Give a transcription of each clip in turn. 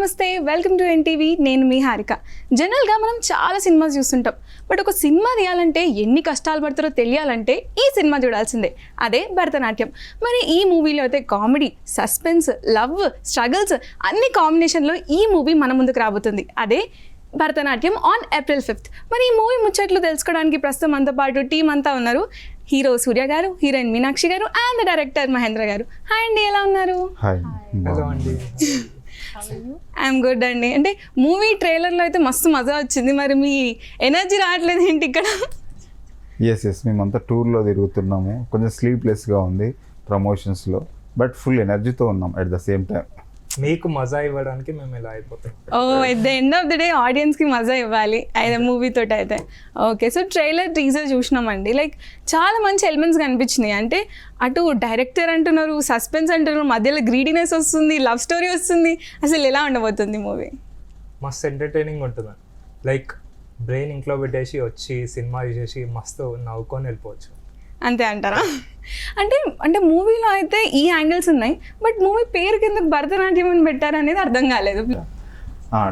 నమస్తే, welcome to NTV. నేను మీ హారిక. జనరల్గా మనం చాలా సినిమాలు చూస్తుంటాం, బట్ ఒక సినిమా తీయాలంటే ఎన్ని కష్టాలు పడతారో తెలియాలంటే ఈ సినిమా చూడాల్సిందే, అదే భరతనాట్యం. మరి ఈ మూవీలో అయితే కామెడీ, సస్పెన్స్, లవ్, స్ట్రగుల్స్ అన్ని కాంబినేషన్లో ఈ మూవీ మన ముందుకు రాబోతుంది. అదే భరతనాట్యం ఆన్ April 5th. మరి ఈ మూవీ ముచ్చట్లు తెలుసుకోవడానికి ప్రస్తుతం మనతో పాటు టీం అంతా ఉన్నారు. హీరో సూర్య గారు, హీరోయిన్ మీనాక్షి గారు అండ్ డైరెక్టర్ మహేంద్ర గారు. హాయ్ అండి, ఎలా ఉన్నారు? ఐఎమ్ గుడ్ అండి. అంటే మూవీ ట్రైలర్లో అయితే మస్తు మజా వచ్చింది, మరి మీ ఎనర్జీ రావట్లేదు ఏంటి ఇక్కడ? ఎస్ మేమంతా టూర్లో తిరుగుతున్నాము, కొంచెం స్లీప్లెస్గా ఉంది ప్రమోషన్స్లో, బట్ ఫుల్ ఎనర్జీతో ఉన్నాం అట్ ద సేమ్ టైం. మీకు మజా ఇవ్వడానికి మేము ఇలా అయిపోతాం. At the end of the day ఆడియన్స్కి మజా ఇవ్వాలి అయితే మూవీతో అయితే. ఓకే, సో ట్రైలర్ టీజర్ చూసినామండి, లైక్ చాలా మంచి ఎలిమెంట్స్ కనిపించినాయి. అంటే అటు డైరెక్టర్ అంటున్నారు, సస్పెన్స్ అంటున్నారు, మధ్యలో గ్రీడీనెస్ వస్తుంది, లవ్ స్టోరీ వస్తుంది. అసలు ఎలా ఉండబోతుంది మూవీ? మస్తు ఎంటర్టైనింగ్ ఉంటుంది. లైక్ బ్రెయిన్ ఇంట్లో పెట్టేసి వచ్చి సినిమా చూసేసి మస్తు నవ్వుకొని వెళ్ళిపోవచ్చు. అంతే అంటారా? అంటే మూవీలో అయితే ఈ యాంగిల్స్ ఉన్నాయి, బట్ మూవీ పేరు కింద భరతనాట్యం అని పెట్టారు అనేది అర్థం కాలేదు.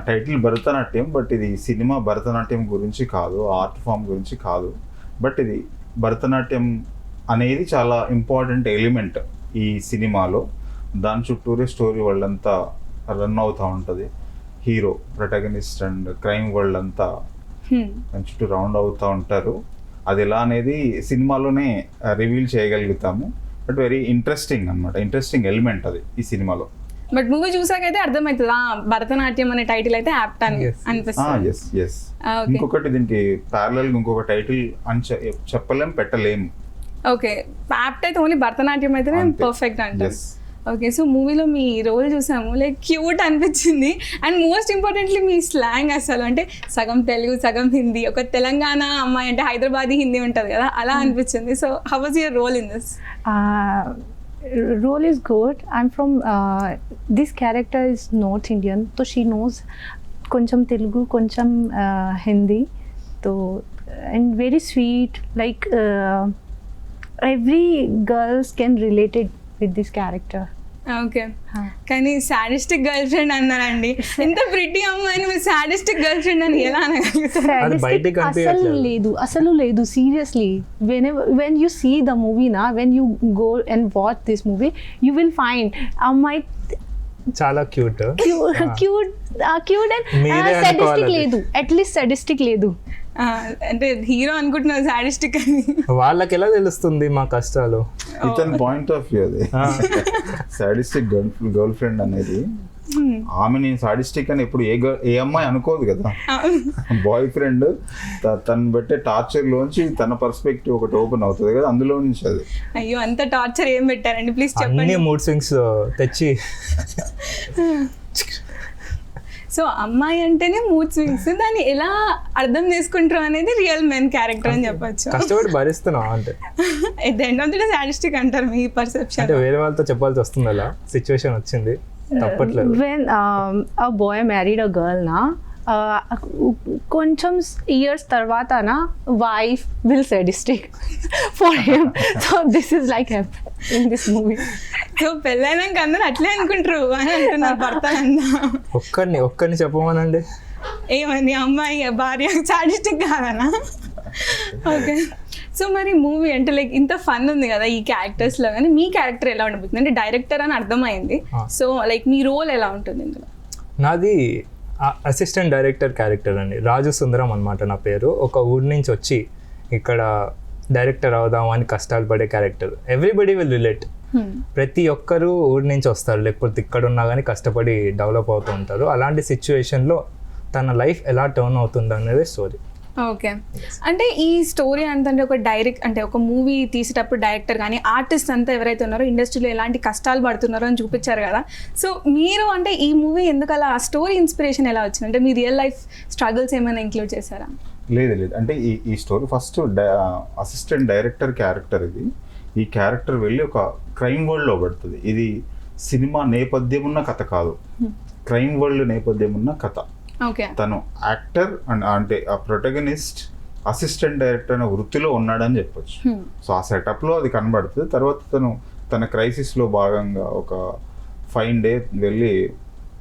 టైటిల్ భరతనాట్యం, బట్ ఇది సినిమా భరతనాట్యం గురించి కాదు, ఆర్ట్ ఫామ్ గురించి కాదు. బట్ ఇది భరతనాట్యం అనేది చాలా ఇంపార్టెంట్ ఎలిమెంట్ ఈ సినిమాలో. దాని చుట్టూరే స్టోరీ వరల్డ్ అంతా రన్ అవుతూ ఉంటుంది. Hero, protagonist and crime world అంతా దాని చుట్టూ రౌండ్ అవుతూ ఉంటారు. అది ఎలా అనేది సినిమాలోనే రివీల్ చేయగలుగుతాము. బట్ వెరీ ఇంట్రెస్టింగ్ అనమాట, ఇంట్రెస్టింగ్ ఎలిమెంట్ అది ఈ సినిమాలో. బట్ మూవీ చూసాకైతే అర్థమవుతుంది భరతనాట్యం అనే టైటిల్ అయితే యాప్ట్ అని అనిపిస్తుంది. ఎస్ ఇంకొకటి దీనికి ప్యారలల్ ఇంకొక టైటిల్ అని చెప్పలేం, పెట్టలేము. ఓకే, యాప్ట్ అయితే ఓన్లీ భరతనాట్యం అయితే పర్ఫెక్ట్ అంటారు. ఓకే, సో మూవీలో మీ రోల్ చూసాము, లైక్ క్యూట్ అనిపించింది. And most importantly me slang అసలు, అంటే సగం తెలుగు సగం హిందీ, ఒక తెలంగాణ అమ్మాయి అంటే హైదరాబాదీ హిందీ ఉంటుంది కదా, అలా అనిపించింది. So how was your role in this? Role is good. I'm from this character is North Indian, so she knows koncham Telugu, koncham Hindi, so and very sweet. Like every girls can relate it with this character. Okay, కానీ sadistic girl friend అన్నారండి. ఇంత pretty అమ్మాయిని మీరు sadistic girl friend అని ఎలా అనగలుగుతారు? అసలు లేదు seriously. when you see the movie na, when you go and watch this movie, you will find అమ్మాయి చాలా క్యూట్ and sadistic లేదు, అట్లీస్ట్ sadistic లేదు. అంటే హీరో అనుకుంటున్నారు సాడిస్టిక్ అని. వాళ్ళకి ఎలా తెలుస్తుంది మా కష్టాలు? ఇతని పాయింట్ ఆఫ్ వ్యూ అది. సాడిస్టిక్ గర్ల్ ఫ్రెండ్ అనేది ఆమె నేను సాడిస్టిక్ అని ఇప్పుడు ఏ అమ్మాయి అనుకోదు కదా. బాయ్ ఫ్రెండ్ తను పెట్టే టార్చర్ లోంచి తన పర్స్పెక్టివ్ ఒకటి ఓపెన్ అవుతుంది కదా, అందులో నుంచి అది. అయ్యో, అంత టార్చర్ ఏం పెట్టారండి ప్లీజ్ చెప్పండి. అన్ని మూడ్ స్వింగ్స్ తెచ్చి సో అమ్మాయి అంటేనే మూడ్ స్వింగ్స్, దాన్ని ఎలా అర్థం చేసుకుంటారు అనేది రియల్ మెన్ క్యారెక్టర్ అని చెప్పొచ్చు. కష్టపడి భరిస్తున్నావు అంటే at the end of the day sadistic అంటారు మీ పర్సెప్షన్. అంటే వేరే వాళ్ళతో చెప్పాల్సి వస్తుంది, అలా సిచ్యువేషన్ వచ్చింది, తప్పట్లేదు. When a boy married a girl na, కొంచెం ఇయర్స్ తర్వాత నా wife will sadistic for him. So this is like in this movie. So పెళ్ళైనాక అందరూ అట్లే అనుకుంటారు అని అంటున్నారు భర్త అన్నా. ఒక్కరిని చెప్పమనండి, ఏమని అమ్మాయి భార్య సాడిస్టిక్ కాదనా? ఓకే, సో మరి మూవీ అంటే లైక్ ఇంత ఫన్ ఉంది కదా ఈ క్యారెక్టర్స్లో, కానీ మీ క్యారెక్టర్ ఎలా ఉండబోతుంది? అంటే డైరెక్టర్ అని అర్థమైంది, సో లైక్ మీ రోల్ ఎలా ఉంటుంది ఇందులో? నాది అసిస్టెంట్ డైరెక్టర్ క్యారెక్టర్ అండి. రాజు సుందరం అనమాట నా పేరు. ఒక ఊరి నుంచి వచ్చి ఇక్కడ డైరెక్టర్ అవుదాం అని కష్టాలు పడే క్యారెక్టర్. Everybody will relate. ప్రతి ఒక్కరు ఊరి నుంచి వస్తారు, లేకపోతే ఇక్కడ ఉన్నా కానీ కష్టపడి డెవలప్ అవుతూ ఉంటారు. అలాంటి సిచ్యువేషన్లో తన లైఫ్ ఎలా టర్న్ అవుతుంది అనేది స్టోరీ. ఓకే, అంటే ఈ స్టోరీ అంటే ఒక మూవీ తీసేటప్పుడు డైరెక్టర్ కానీ ఆర్టిస్ట్ అంతా ఎవరైతే ఉన్నారో ఇండస్ట్రీలో ఎలాంటి కష్టాలు పడుతున్నారో అని చూపించారు కదా. సో మీరు అంటే ఈ మూవీ ఎందుకు అలా, ఆ స్టోరీ ఇన్స్పిరేషన్ ఎలా వచ్చింది? అంటే మీ రియల్ లైఫ్ స్ట్రగుల్స్ ఏమైనా ఇంక్లూడ్ చేశారా? లేదు, అంటే ఈ story first assistant director character ఇది. ఈ క్యారెక్టర్ వెళ్ళి ఒక క్రైమ్ వరల్డ్లో పడుతుంది. ఇది సినిమా నేపథ్యం ఉన్న కథ కాదు, క్రైమ్ వరల్డ్ నేపథ్యం ఉన్న కథ. తను యాక్టర్ అండ్ అంటే ఆ ప్రొటగనిస్ట్ అసిస్టెంట్ డైరెక్టర్ అనే వృత్తిలో ఉన్నాడని చెప్పొచ్చు. సో ఆ సెటప్లో అది కనబడుతుంది. తర్వాత తన క్రైసిస్లో భాగంగా ఒక 5 days వెళ్ళి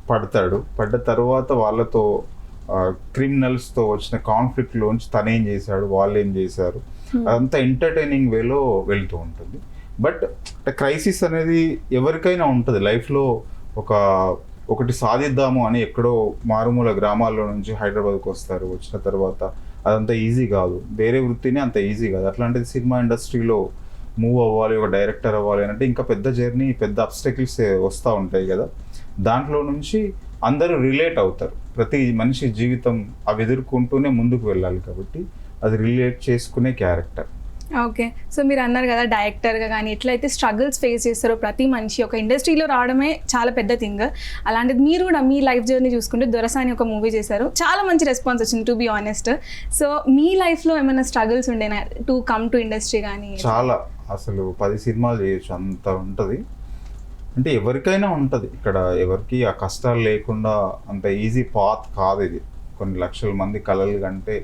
పడ్డ తర్వాత వాళ్ళతో క్రిమినల్స్తో వచ్చిన కాన్ఫ్లిక్ట్లోంచి తనేం చేశాడు, వాళ్ళు ఏం చేశారు, అదంతా ఎంటర్టైనింగ్ వేలో వెళ్తూ ఉంటుంది. బట్ క్రైసిస్ అనేది ఎవరికైనా ఉంటుంది లైఫ్లో. ఒకటి సాధిద్దాము అని ఎక్కడో మారుమూల గ్రామాల్లో నుంచి హైదరాబాద్కి వస్తారు. వచ్చిన తర్వాత అదంతా ఈజీ కాదు, వేరే వృత్తిని అంత ఈజీ కాదు. అట్లాంటిది సినిమా ఇండస్ట్రీలో మూవ్ అవ్వాలి, ఒక డైరెక్టర్ అవ్వాలి అంటే ఇంకా పెద్ద జర్నీ, పెద్ద అబ్స్టకిల్స్ వస్తూ ఉంటాయి కదా. దాంట్లో నుంచి అందరూ రిలేట్ అవుతారు. ప్రతి మనిషి జీవితం అవి ఎదుర్కొంటూనే ముందుకు వెళ్ళాలి కాబట్టి అది రిలేట్ చేసుకునే క్యారెక్టర్. ఓకే, సో మీరు అన్నారు కదా డైరెక్టర్గా కానీ ఎట్లయితే స్ట్రగుల్స్ ఫేస్ చేస్తారో ప్రతి మనిషి, ఒక ఇండస్ట్రీలో రావడమే చాలా పెద్ద థింగ్. అలాంటిది మీరు కూడా మీ లైఫ్ జర్నీ చూసుకుంటే దొరసాని ఒక మూవీ చేశారు, చాలా మంచి రెస్పాన్స్ వచ్చింది టు బీ ఆనెస్ట్. సో మీ లైఫ్లో ఏమైనా స్ట్రగుల్స్ ఉండేనా టు కమ్ టు ఇండస్ట్రీ కానీ? చాలా, అసలు 10 సినిమాలు చేయొచ్చు అంత ఉంటుంది. అంటే ఎవరికైనా ఉంటుంది ఇక్కడ, ఎవరికి ఆ కష్టాలు లేకుండా అంత ఈజీ పాత్ కాదు ఇది. కొన్ని లక్షల మంది కలలు కంటే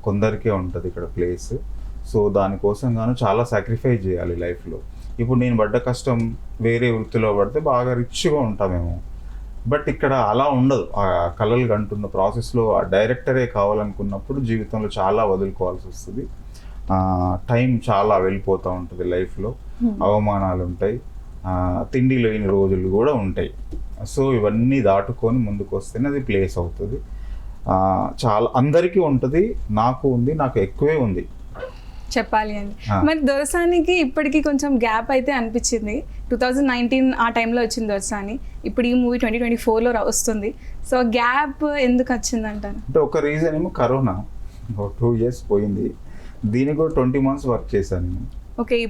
కొందరికే ఉంటుంది ఇక్కడ ప్లేస్. సో దానికోసం గాను చాలా సాక్రిఫైస్ చేయాలి లైఫ్లో. ఇప్పుడు నేను పడ్డ కష్టం వేరే వృత్తిలో పడితే బాగా రిచ్గా ఉంటామేమో, బట్ ఇక్కడ అలా ఉండదు. ఆ కలలు కంటున్న ప్రాసెస్లో ఆ డైరెక్టరే కావాలనుకున్నప్పుడు జీవితంలో చాలా వదులుకోవాల్సి వస్తుంది. టైం చాలా వెళ్ళిపోతూ ఉంటుంది లైఫ్లో, అవమానాలు ఉంటాయి, తిండి లేని రోజులు కూడా ఉంటాయి. సో ఇవన్నీ దాటుకొని ముందుకు వస్తేనే అది ప్లేస్ అవుతుంది. చాలా అందరికీ ఉంటుంది, నాకు ఉంది, నాకు ఎక్కువే ఉంది చెప్పాలి అని. మరి దొరసానికి ఇప్పటికీ కొంచెం గ్యాప్ అయితే అనిపించింది. 2019 ఆ టైంలో వచ్చింది దొరసాని, ఇప్పుడు ఈ మూవీ 2024లో వస్తుంది. సో గ్యాప్ ఎందుకు వచ్చింది అంటారు? అంటే ఒక రీజన్ ఏమో కరోనా, 2 years పోయింది. దీనికి కూడా 20 months వర్క్ చేశాను నేను. ఓకే, ఈ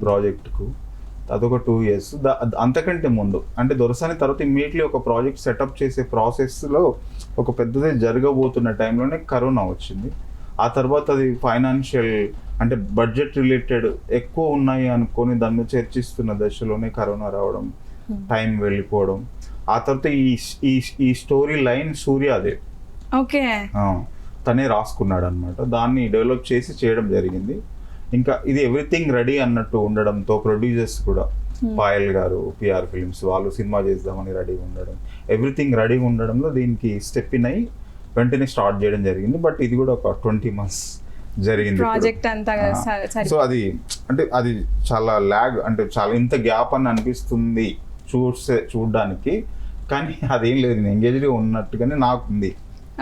ప్రాజెక్ట్కు అదొక 2 years. అంతకంటే ముందు అంటే దొరసాని తర్వాత ఇమ్మీడియట్లీ ఒక ప్రాజెక్ట్ సెటప్ చేసే ప్రాసెస్లో ఒక పెద్దది జరగబోతున్న టైంలోనే కరోనా వచ్చింది. ఆ తర్వాత అది ఫైనాన్షియల్ అంటే బడ్జెట్ రిలేటెడ్ ఎక్కువ ఉన్నాయి అనుకొని దాన్ని చర్చిస్తున్న దశలోనే కరోనా రావడం, టైం వెళ్ళిపోవడం. ఆ తర్వాత ఈ స్టోరీ లైన్ సూర్యాదే, ఓకే, తనే రాసుకున్నాడు అనమాట. దాన్ని డెవలప్ చేసి చేయడం జరిగింది. ఇంకా ఇది ఎవ్రీథింగ్ రెడీ అన్నట్టు ఉండడంతో ప్రొడ్యూసర్స్ కూడా పాయల్ గారు, పిఆర్ ఫిల్మ్స్ వాళ్ళు సినిమా చేద్దామని రెడీగా ఉండడం, ఎవ్రీథింగ్ రెడీగా ఉండడంలో దీనికి స్టెప్ ఇన్ అయ్యి వెంటనే స్టార్ట్ చేయడం జరిగింది. బట్ ఇది కూడా ఒక 20 months జరిగింది ప్రాజెక్ట్ అంతా. సో అది అంటే అది చాలా ల్యాగ్, అంటే చాలా ఇంత గ్యాప్ అని అనిపిస్తుంది చూడడానికి, కానీ అదేం లేదు, నేను ఎంగేజ్గా ఉన్నట్టుగానే నాకు ఉంది.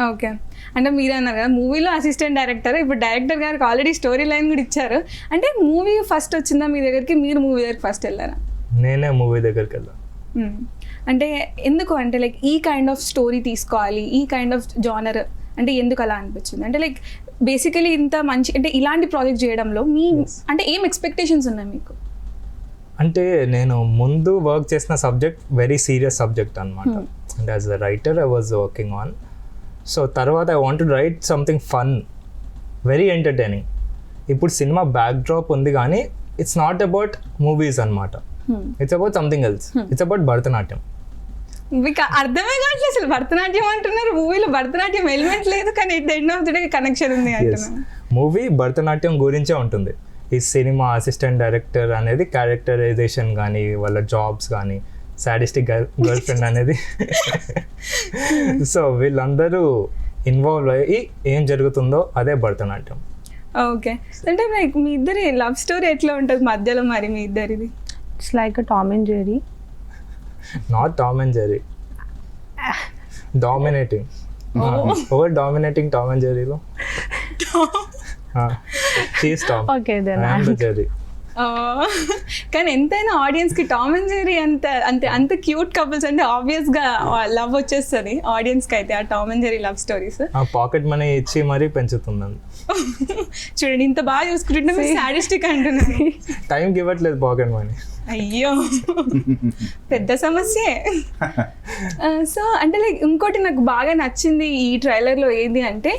ఓకే, అంటే మీరు అన్నారు కదా మూవీలో అసిస్టెంట్ డైరెక్టర్, ఇప్పుడు డైరెక్టర్ గారికి ఆల్రెడీ స్టోరీ లైన్ కూడా ఇచ్చారు. అంటే మూవీ ఫస్ట్ వచ్చిందా మీ దగ్గరికి, మీరు మూవీ దగ్గరికి ఫస్ట్ వెళ్ళారా? నేనే మూవీ దగ్గరికి వెళ్ళాను. అంటే ఎందుకు, అంటే లైక్ ఈ కైండ్ ఆఫ్ స్టోరీ తీసుకోవాలి, ఈ కైండ్ ఆఫ్ జానర్ అంటే ఎందుకు అలా అనిపించింది? అంటే లైక్ బేసికలీ ఇంత మంచి అంటే ఇలాంటి ప్రాజెక్ట్ చేయడంలో మీ అంటే ఏం ఎక్స్పెక్టేషన్స్ ఉన్నాయి మీకు? అంటే నేను ముందు వర్క్ చేసిన సబ్జెక్ట్ వెరీ సీరియస్ సబ్జెక్ట్ అనమాట. And as a writer I was working on. So తర్వాత I want to write something fun, very entertaining. ఇప్పుడు సినిమా బ్యాక్ డ్రాప్ ఉంది కానీ ఇట్స్ నాట్ అబౌట్ మూవీస్ అనమాట, it's about something else, it's about Bharatanatyam. మీకు అర్థమే కావట్లేదు అసలు, భరతనాట్యం అంటున్నారు, మూవీలో భరతనాట్యం ఎలిమెంట్ లేదు కానీ at the end of the day connection ఉంది అంటున్నారు. మూవీ భరతనాట్యం గురించే ఉంటుంది. ఈ సినిమా అసిస్టెంట్ డైరెక్టర్ అనేది క్యారెక్టరైజేషన్ కానీ, వాళ్ళ జాబ్స్ కానీ, సాడిస్టిక్ గర్ల్ ఫ్రెండ్ అనేది, సో వీళ్ళందరూ ఇన్వాల్వ్ అయ్యి ఏం జరుగుతుందో అదే భరతనాట్యం. ఓకే, అంటే లైక్ మీ ఇద్దరి లవ్ స్టోరీ ఎట్లా ఉంటుంది మధ్యలో మరి మీ ఇద్దరిది? It's like a Tom and Jerry. Not Tom and Jerry. Dominating. Over dominating Tom and Jerry lo. She is Tom. Okay, then I am the Jerry. కానీ ఎంతైనా ఆడియన్స్కి టామ్ అండ్ జెర్రీ అంత cute couples అంటే ఆబ్వియస్గా love వచ్చేస్తుంది ఆడియన్స్కి అయితే ఆ Tom and Jerry love stories. ఆ పాకెట్ మనీ ఇచ్చి మరీ పెంచుతుందండి. చూడండి ఇంత బాగా చూసుకుంటుంటే మీరు సాడిస్టిక్ అంటున్నారు. టైంకి ఇవ్వట్లేదు పాకెట్ మనీ. అయ్యో పెద్ద సమస్యే. సో అంటే లైక్ ఇంకోటి నాకు బాగా నచ్చింది ఈ ట్రైలర్లో ఏది అంటే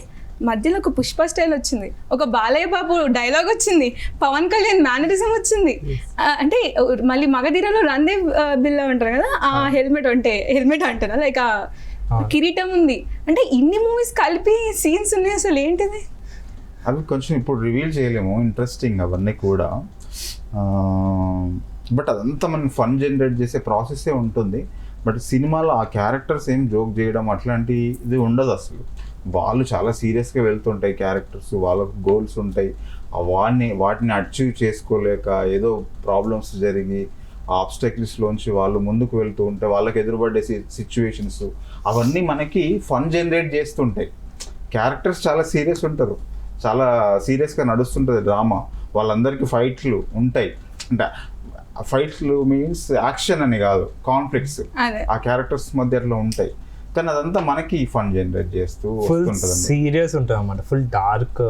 మధ్యలో ఒక పుష్ప స్టైల్ వచ్చింది, ఒక బాలయ్య బాబు డైలాగ్ వచ్చింది, పవన్ కళ్యాణ్ మేనరిజం వచ్చింది. అంటే మళ్ళీ మగధీరలో రందే బిల్ల ఉంటారు కదా, ఆ హెల్మెట్ అంటారా లైక్ ఆ కిరీటం ఉంది. అంటే ఇన్ని మూవీస్ కలిపి సీన్స్ ఉన్నాయి, అసలు ఏంటిది? అవి కొంచెం ఇప్పుడు రివీల్ చేయలేము, ఇంట్రెస్టింగ్ అవన్నీ కూడా. బట్ అదంతా మనం ఫన్ జనరేట్ చేసే ప్రాసెస్సే ఉంటుంది. బట్ సినిమాలో ఆ క్యారెక్టర్స్ ఏం జోక్ చేయడం అట్లాంటి ఇది ఉండదు అసలు. వాళ్ళు చాలా సీరియస్గా వెళ్తుంటాయి క్యారెక్టర్స్, వాళ్ళకు గోల్స్ ఉంటాయి. వాటిని అచీవ్ చేసుకోలేక ఏదో ప్రాబ్లమ్స్ జరిగి ఆ ఆబ్స్టకిల్స్లోంచి వాళ్ళు ముందుకు వెళ్తూ ఉంటే వాళ్ళకి ఎదురుపడ్డే సిచ్యువేషన్స్ అవన్నీ మనకి ఫన్ జనరేట్ చేస్తుంటాయి. క్యారెక్టర్స్ చాలా సీరియస్ ఉంటారు, చాలా సీరియస్గా నడుస్తుంటుంది డ్రామా, వాళ్ళందరికీ ఫైట్లు ఉంటాయి. అంటే ఫైట్లు మీన్స్ యాక్షన్ అని కాదు, కాన్ఫ్లిక్ట్స్ ఆ క్యారెక్టర్స్ మధ్య అట్లా ఉంటాయి. కానీ అదంతా మనకి ఫన్ జనరేట్ చేస్తూ ఫుల్ వస్తుంటుంది. సీరియస్ ఉంటుంది అన్నమాట, ఫుల్ డార్క్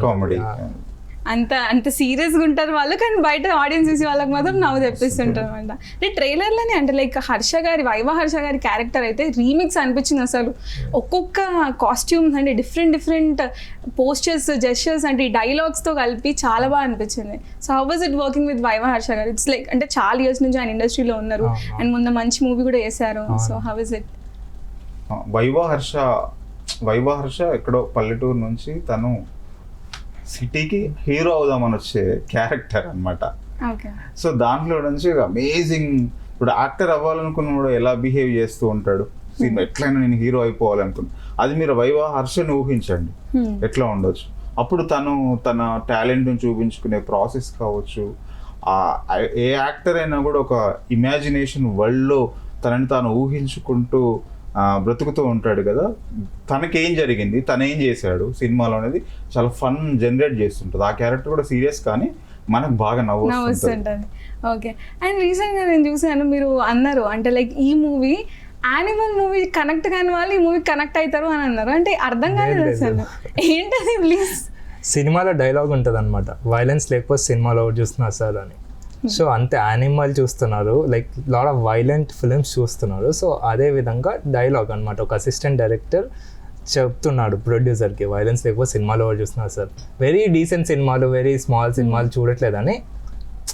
కామెడీ. అంత సీరియస్గా ఉంటారు వాళ్ళు, కానీ బయట ఆడియన్స్ చూసి వాళ్ళకి మాత్రం నవ్వు తెప్పిస్తుంటారు అనమాట. అంటే ట్రైలర్లోనే అంటే లైక్ వైవా హర్ష గారి క్యారెక్టర్ అయితే రీమిక్స్ అనిపించింది అసలు. ఒక్కొక్క కాస్ట్యూమ్స్ అంటే డిఫరెంట్ పోస్చర్స్, జెస్చర్స్ అంటే ఈ డైలాగ్స్తో కలిపి చాలా బాగా అనిపించింది. So how was it working with Viva Harsha garu? It's like అంటే చాలా ఇయర్స్ నుంచి ఆయన ఇండస్ట్రీలో ఉన్నారు అండ్ ముందు మంచి మూవీ కూడా చేశారు. So how is it? Viva Harsha ఎక్కడో పల్లెటూరు నుంచి తను సిటీకి హీరో అవుదామని వచ్చే క్యారెక్టర్ అనమాట. సో దాంట్లో నుంచి అమేజింగ్, ఇప్పుడు యాక్టర్ అవ్వాలనుకున్నప్పుడు ఎలా బిహేవ్ చేస్తూ ఉంటాడు, సినిమా ఎట్లయినా నేను హీరో అయిపోవాలనుకున్నా, అది మీరు వైవా హర్షని ఊహించండి ఎట్లా ఉండొచ్చు. అప్పుడు తను తన టాలెంట్ని చూపించుకునే ప్రాసెస్ కావచ్చు, ఏ యాక్టర్ అయినా కూడా ఒక ఇమాజినేషన్ వరల్డ్లో తనని తాను ఊహించుకుంటూ బ్రతుకుతూ ఉంటాడు కదా. తనకేం జరిగింది, తనేం చేశాడు సినిమాలో అనేది చాలా ఫన్ జనరేట్ చేస్తుంటుంది. ఆ క్యారెక్టర్ కూడా సీరియస్ కానీ మనకు బాగా నవ్వు వస్తుంటుంది. ఓకే. అండ్ రీసెంట్గా నేను చూసాను, మీరు అన్నారు అంటే లైక్ ఈ మూవీ యానిమల్ మూవీ కనెక్ట్ కాని వాళ్ళు ఈ మూవీ కనెక్ట్ అవుతారు అని అన్నారు. అంటే అర్థం కాలేదు అసలు, ఏంటది ప్లీజ్? సినిమాలో డైలాగ్ ఉంటుంది అనమాట, వైలెన్స్ లేకపోతే సినిమాలో చూస్తున్నా సార్ అని. సో అంతే, యానిమల్ చూస్తున్నారు, like lot of violent films చూస్తున్నారు. సో అదే విధంగా డైలాగ్ అనమాట, ఒక అసిస్టెంట్ డైరెక్టర్ చెప్తున్నాడు ప్రొడ్యూసర్కి, వైలెన్స్ లేకపోతే సినిమాలో చూస్తున్నారు సార్, వెరీ డీసెంట్ సినిమాలు, వెరీ స్మాల్ సినిమాలు చూడట్లేదని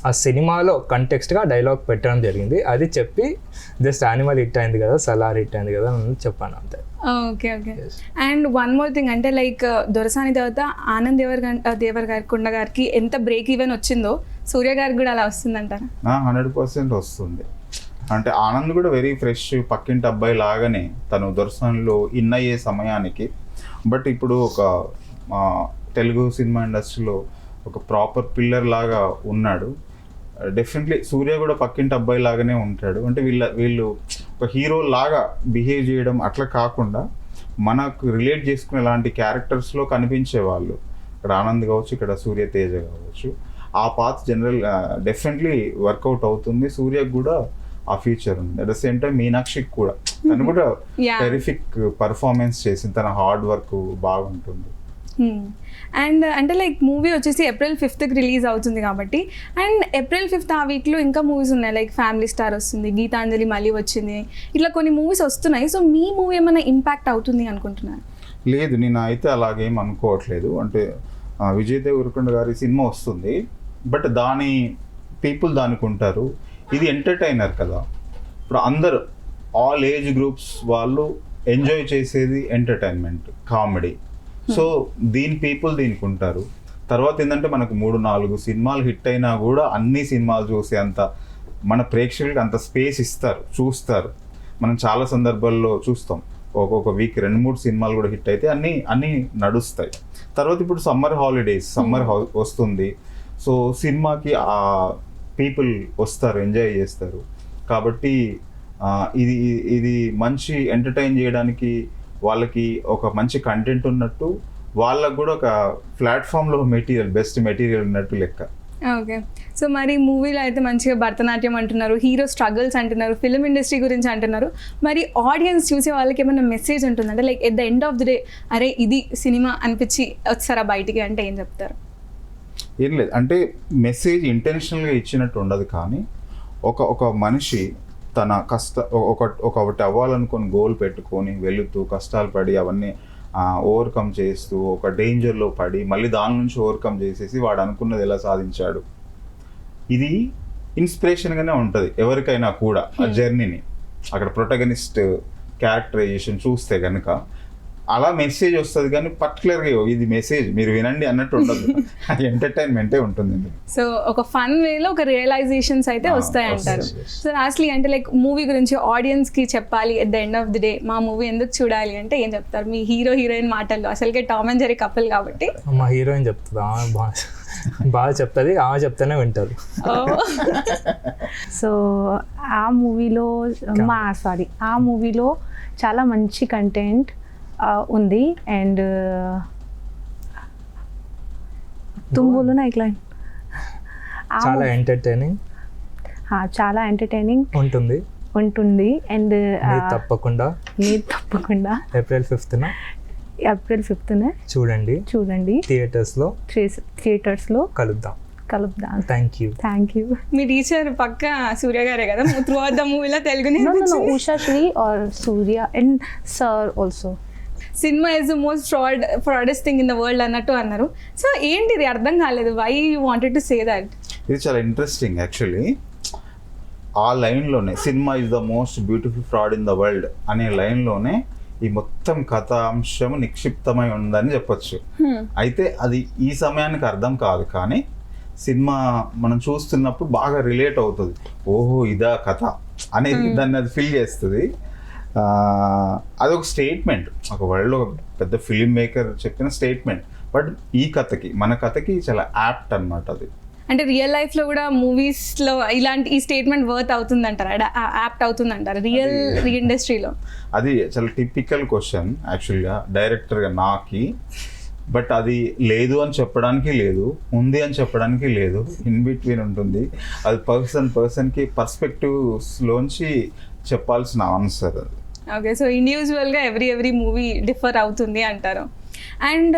ఆ సినిమాలో కంటెక్స్ట్గా డైలాగ్ పెట్టడం జరిగింది. అది చెప్పి జస్ట్ యానిమల్ హిట్ అయింది కదా, సలార్ హిట్ అయింది కదా అని చెప్పాను అంతే. Okay. And one more thing, అంటే లైక్ దొరసాని తర్వాత ఆనంద్ దేవరకొండ గారికి ఎంత బ్రేక్ ఈవెన్ వచ్చిందో సూర్య గారికి కూడా అలా వస్తుందంటారా? 100% వస్తుంది. అంటే ఆనంద్ కూడా వెరీ ఫ్రెష్ పక్కింటి అబ్బాయి లాగానే తను దొరసానిలో ఇన్ అయ్యే సమయానికి, బట్ ఇప్పుడు ఒక తెలుగు సినిమా ఇండస్ట్రీలో ఒక ప్రాపర్ పిల్లర్ లాగా ఉన్నాడు. డెఫినెట్లీ సూర్య కూడా పక్కింటి అబ్బాయి లాగానే ఉంటాడు. అంటే వీళ్ళు ఒక హీరో లాగా బిహేవ్ చేయడం అట్లా కాకుండా మనకు రిలేట్ చేసుకునే లాంటి క్యారెక్టర్స్లో కనిపించే వాళ్ళు, ఇక్కడ ఆనంద్ కావచ్చు, ఇక్కడ సూర్య తేజ కావచ్చు, ఆ పాత్ జనరల్ డెఫినెట్లీ వర్కౌట్ అవుతుంది. సూర్యకు కూడా ఆ ఫీచర్ ఉంది. అట్ ద సేమ్ టైం మీనాక్షికి కూడా, తను కూడా టెరిఫిక్ పర్ఫార్మెన్స్ చేసింది, తన హార్డ్ వర్క్ బాగుంటుంది. అండ్ అంటే లైక్ మూవీ వచ్చేసి April 5th రిలీజ్ అవుతుంది కాబట్టి, అండ్ April 5th ఆ వీక్లో ఇంకా మూవీస్ ఉన్నాయి, లైక్ ఫ్యామిలీ స్టార్ వస్తుంది, గీతాంజలి మళ్ళీ వచ్చింది, ఇట్లా కొన్ని మూవీస్ వస్తున్నాయి. సో మీ మూవీ ఏమైనా ఇంపాక్ట్ అవుతుంది అనుకుంటున్నారు? లేదు, నేను అయితే అలాగేం అనుకోవట్లేదు. అంటే విజయ్ దేవరకొండ గారి సినిమా వస్తుంది, బట్ పీపుల్ దానికి ఉంటారు. ఇది ఎంటర్టైనర్ కదా, ఇప్పుడు అందరు ఆల్ ఏజ్ గ్రూప్స్ వాళ్ళు ఎంజాయ్ చేసేది ఎంటర్టైన్మెంట్, కామెడీ. సో పీపుల్ దీనికి ఉంటారు. తర్వాత ఏంటంటే మనకు 3-4 సినిమాలు హిట్ అయినా కూడా అన్ని సినిమాలు చూసే అంత మన ప్రేక్షకులకి అంత స్పేస్ ఇస్తారు, చూస్తారు. మనం చాలా సందర్భాల్లో చూస్తాం, ఒక్కొక్క వీక్ 2-3 సినిమాలు కూడా హిట్ అయితే అన్నీ నడుస్తాయి. తర్వాత ఇప్పుడు సమ్మర్ వస్తుంది, సో సినిమాకి పీపుల్ వస్తారు, ఎంజాయ్ చేస్తారు. కాబట్టి ఇది మంచి ఎంటర్టైన్ చేయడానికి వాళ్ళకి ఒక మంచి కంటెంట్ ఉన్నట్టు, వాళ్ళకు కూడా ఒక ప్లాట్ఫామ్లో బెస్ట్ మెటీరియల్ ఉన్నట్టు లెక్క. ఓకే. సో మరి మూవీలో అయితే మంచిగా భరతనాట్యం అంటున్నారు, హీరో స్ట్రగుల్స్ అంటున్నారు, ఫిల్మ్ ఇండస్ట్రీ గురించి అంటున్నారు. మరి ఆడియన్స్ చూసే వాళ్ళకి ఏమైనా మెసేజ్ ఉంటుందంటే like at the end of the day అరే ఇది సినిమా అనిపించి వచ్చారా బయటికి అంటే ఏం చెప్తారు? ఏం లేదు, అంటే మెసేజ్ ఇంటెన్షనల్గా ఇచ్చినట్టు ఉండదు, కానీ ఒక మనిషి తన ఒకటి అవ్వాలనుకొని గోల్ పెట్టుకొని వెళుతూ కష్టాలు పడి అవన్నీ ఓవర్కమ్ చేస్తూ ఒక డేంజర్లో పడి మళ్ళీ దాని నుంచి ఓవర్కమ్ చేసేసి వాడు అనుకున్నది ఎలా సాధించాడు, ఇది ఇన్స్పిరేషన్గానే ఉంటుంది ఎవరికైనా కూడా. ఆ జర్నీని అక్కడ ప్రొటగనిస్ట్ క్యారెక్టరైజేషన్ చూస్తే కనుక అలా మెసేజ్ వస్తుంది కానీ పర్టికులర్గా ఇది మెసేజ్ మీరు వినండి అన్నట్టు ఉండదు. అది ఎంటర్టైన్మెంటే ఉంటుంది. సో ఒక ఫన్ వేలో ఒక రియలైజేషన్స్ అయితే వస్తాయి అంటారు. వస్తాయి, yes. సో లాస్ట్లీ అంటే లైక్ మూవీ గురించి ఆడియన్స్కి చెప్పాలి at the end of the day మా మూవీ ఎందుకు చూడాలి అంటే ఏం చెప్తారు మీ హీరో హీరోయిన్ మాటల్లో? అసలుకే టామ్ అండ్ జెర్రీ కపుల్ కాబట్టి మా హీరోయిన్ చెప్తుంది, ఆమె బాగా చెప్తుంది, ఆమె చెప్తేనే వింటారు. సో ఆ మూవీలో ఆ మూవీలో చాలా మంచి కంటెంట్ ఉంది. అండ్ తుమ్ బోలో నా ఎక్లైన్ చాలా ఎంటర్టైనింగ్ చాలా ఎంటర్టైనింగ్ ఉంటుంది. అండ్ మీరు తప్పకుండా ఏప్రిల్ 5th చూడండి థియేటర్స్లో కలుద్దాం. Thank you. మీ టీచర్ పక్క సూర్య గారే కదా త్రూ అవుట్ ద మూవీలో తెలుగునే Usha Sri R Surya and sir also. Cinema is the most fraudest thing in the world అన్నట్టు అన్నారు. సో ఏంటిది అర్థం కాలేదు, why you wanted to say that? ఇది చాలా ఇంట్రెస్టింగ్ యాక్చువల్లీ. ఆ లైన్లోనే cinema is the most beautiful fraud in the world అనే లైన్లోనే ఈ మొత్తం కథాంశం నిక్షిప్తమై ఉందని చెప్పొచ్చు. అయితే అది ఈ సమయానికి అర్థం కాదు, కానీ సినిమా మనం చూస్తున్నప్పుడు బాగా రిలేట్ అవుతుంది. ఓహో ఇదా కథ అనేది దాన్ని అది ఫీల్ చేస్తుంది. అదొక స్టేట్మెంట్, ఒక వరల్డ్లో ఒక పెద్ద ఫిల్మ్ మేకర్ చెప్పిన స్టేట్మెంట్. బట్ ఈ కథకి మన కథకి చాలా యాప్ట్ అన్నమాట. అది అంటే రియల్ లైఫ్లో కూడా మూవీస్లో ఇలాంటి ఈ స్టేట్మెంట్ వర్త్ అవుతుందంటారా, యాప్ట్ అవుతుందంటారా రియల్ ఇండస్ట్రీలో? అది చాలా టిపికల్ క్వశ్చన్ యాక్చువల్గా డైరెక్టర్గా నాకి. బట్ అది లేదు అని చెప్పడానికి లేదు, ఉంది అని చెప్పడానికి లేదు, ఇన్ బిట్వీన్ ఉంటుంది. అది పర్సన్కి పర్స్పెక్టివ్స్లోంచి చెప్పాల్సిన ఆన్సర్ అది. ఓకే, సో ఇండివిజువల్గా ఎవ్రీ మూవీ డిఫర్ అవుతుంది అంటారు. అండ్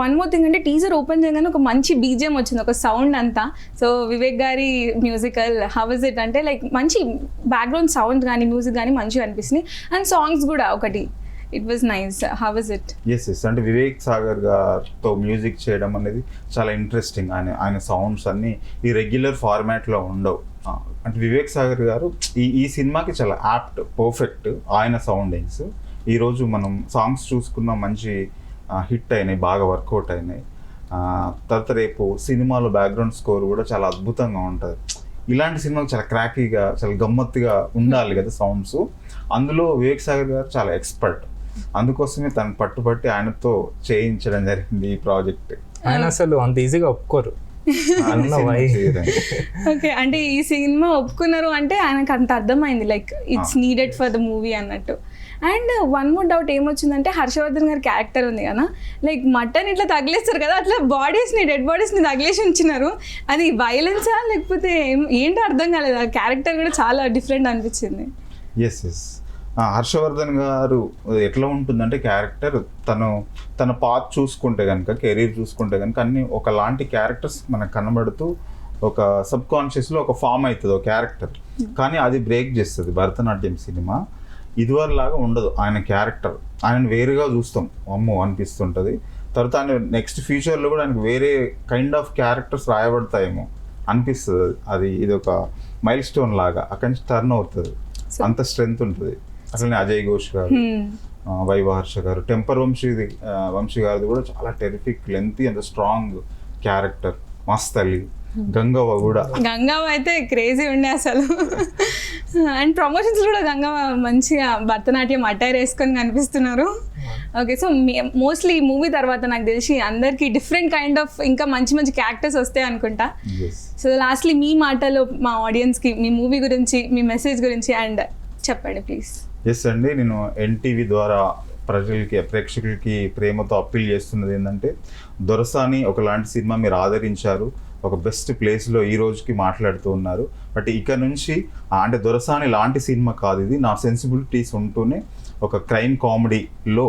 వన్ మోర్ థింగ్ అంటే టీజర్ ఓపెన్ చేయగానే ఒక మంచి బీజిఎం వచ్చింది, ఒక సౌండ్ అంతా. సో వివేక్ గారి మ్యూజికల్ హౌ ఇస్ ఇట్ అంటే లైక్ మంచి బ్యాక్గ్రౌండ్ సౌండ్ కానీ మ్యూజిక్ కానీ మంచిగా అనిపిస్తుంది. అండ్ సాంగ్స్ కూడా ఒకటి it was nice. How is it? Yes అంటే వివేక్ సాగర్ గారితో మ్యూజిక్ చేయడం అనేది చాలా ఇంట్రెస్టింగ్. ఆయన సౌండ్స్ అన్నీ ఈ రెగ్యులర్ ఫార్మాట్లో ఉండవు. అంటే వివేక్ సాగర్ గారు ఈ సినిమాకి చాలా యాప్ట్, పర్ఫెక్ట్ ఆయన సౌండింగ్స్. ఈరోజు మనం సాంగ్స్ చూసుకున్న మంచి హిట్ అయినాయి, బాగా వర్కౌట్ అయినాయి. తర్వాత రేపు సినిమాలో బ్యాక్గ్రౌండ్ స్కోర్ కూడా చాలా అద్భుతంగా ఉంటుంది. ఇలాంటి సినిమాలు చాలా క్రాకీగా, చాలా గమ్మత్తుగా ఉండాలి కదా సౌండ్స్. అందులో వివేక్ సాగర్ గారు చాలా ఎక్స్పర్ట్. అందుకోసమే తను పట్టుబట్టి ఆయనతో చేయించడం జరిగింది ఈ ప్రాజెక్ట్. ఆయన అసలు అంత ఈజీగా ఒప్పుకోరు. ఓకే, అంటే ఈ సినిమా ఒప్పుకున్నారు అంటే ఆయనకు అంత అర్థమైంది like it's needed for the movie అన్నట్టు. అండ్ వన్ మోర్ డౌట్ ఏమొచ్చిందంటే హర్షవర్ధన్ గారి క్యారెక్టర్ ఉంది కదా, లైక్ మటన్ ఇట్లా తగిలేస్తారు కదా, అట్లా డెడ్ బాడీస్ని తగిలేసి ఉంచినారు. అది వైలెన్సా లేకపోతే ఏంటో అర్థం కాలేదు. ఆ క్యారెక్టర్ కూడా చాలా డిఫరెంట్ అనిపించింది. ఎస్ హర్షవర్ధన్ గారు ఎట్లా ఉంటుందంటే క్యారెక్టర్ తన పాత్ చూసుకుంటే కనుక, కెరీర్ చూసుకుంటే కనుక అన్ని ఒకలాంటి క్యారెక్టర్స్ మనకు కనబడుతూ ఒక సబ్ కాన్షియస్లో ఒక ఫామ్ అవుతుంది ఒక క్యారెక్టర్. కానీ అది బ్రేక్ చేస్తుంది భరతనాట్యం సినిమా. ఇదివరలాగా ఉండదు ఆయన క్యారెక్టర్. ఆయనను వేరుగా చూస్తాం, అమ్మో అనిపిస్తుంటుంది. తర్వాత ఆయన నెక్స్ట్ ఫ్యూచర్లో కూడా ఆయనకు వేరే కైండ్ ఆఫ్ క్యారెక్టర్స్ రాయబడతాయేమో అనిపిస్తుంది. ఇది ఒక మైల్ స్టోన్ లాగా అక్కడి నుంచి టర్న్ అవుతుంది. అంత స్ట్రెంగ్త్ ఉంటుంది. అసలు అజయ్ ఘోష్ గారు, వైవహర్ష గారు, టెంపర్ వంశీ గారిది కూడా చాలా terrific, lengthy and strong character. మస్తలి గంగవ్వ కూడా, గంగవ్వ అయితే క్రేజీ ఉండే అసలు. అండ్ ప్రమోషన్స్ కూడా గంగవ్వ మంచిగా భరతనాట్యం అటైర్ వేసుకొని కనిపిస్తున్నారు. ఓకే, సో మోస్ట్లీ ఈ మూవీ తర్వాత నాకు తెలిసి అందరికి డిఫరెంట్ కైండ్ ఆఫ్ ఇంకా మంచి మంచి క్యారెక్టర్స్ వస్తాయి అనుకుంటా. సో లాస్ట్లీ మీ మాటలో మా ఆడియన్స్కి మీ మూవీ గురించి, మీ మెసేజ్ గురించి అండ్ చెప్పండి ప్లీజ్. ఎస్ అండి, నేను ఎన్టీవీ ద్వారా ప్రేక్షకులకి ప్రేమతో అప్పీల్ చేస్తున్నది ఏంటంటే, దొరసాని ఒకలాంటి సినిమా మీరు ఆదరించారు, ఒక బెస్ట్ ప్లేస్లో ఈ రోజుకి మాట్లాడుతూ ఉన్నారు. బట్ ఇక నుంచి అంటే దొరసాని లాంటి సినిమా కాదు ఇది. నా సెన్సిబిలిటీస్ ఉంటూనే ఒక క్రైమ్ కామెడీలో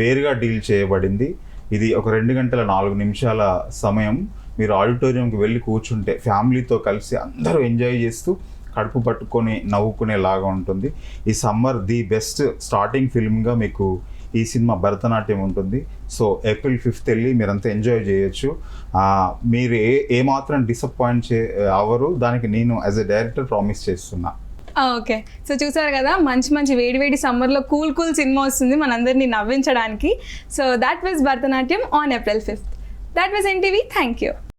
వేరుగా డీల్ చేయబడింది. ఇది ఒక 2 గంటల 4 నిమిషాల సమయం. మీరు ఆడిటోరియంకి వెళ్ళి కూర్చుంటే ఫ్యామిలీతో కలిసి అందరూ ఎంజాయ్ చేస్తూ కడుపు పట్టుకొని నవ్వుకునేలాగా ఉంటుంది. ఈ సమ్మర్ ది బెస్ట్ స్టార్టింగ్ ఫిల్మ్గా మీకు ఈ సినిమా భరతనాట్యం ఉంటుంది. సో ఏప్రిల్ 5th వెళ్ళి మీరంతా ఎంజాయ్ చేయొచ్చు. మీరు ఏమాత్రం డిసప్పాయింట్ అవ్వరు, దానికి నేను యాజ్ ఎ డైరెక్టర్ ప్రామిస్ చేస్తున్నా. ఓకే, సో చూసారు కదా, మంచి మంచి వేడి వేడి సమ్మర్లో కూల్ సినిమా వస్తుంది మనందరినీ నవ్వించడానికి. So that was Bharatanatyam on April 5th. That was NTV. Thank you.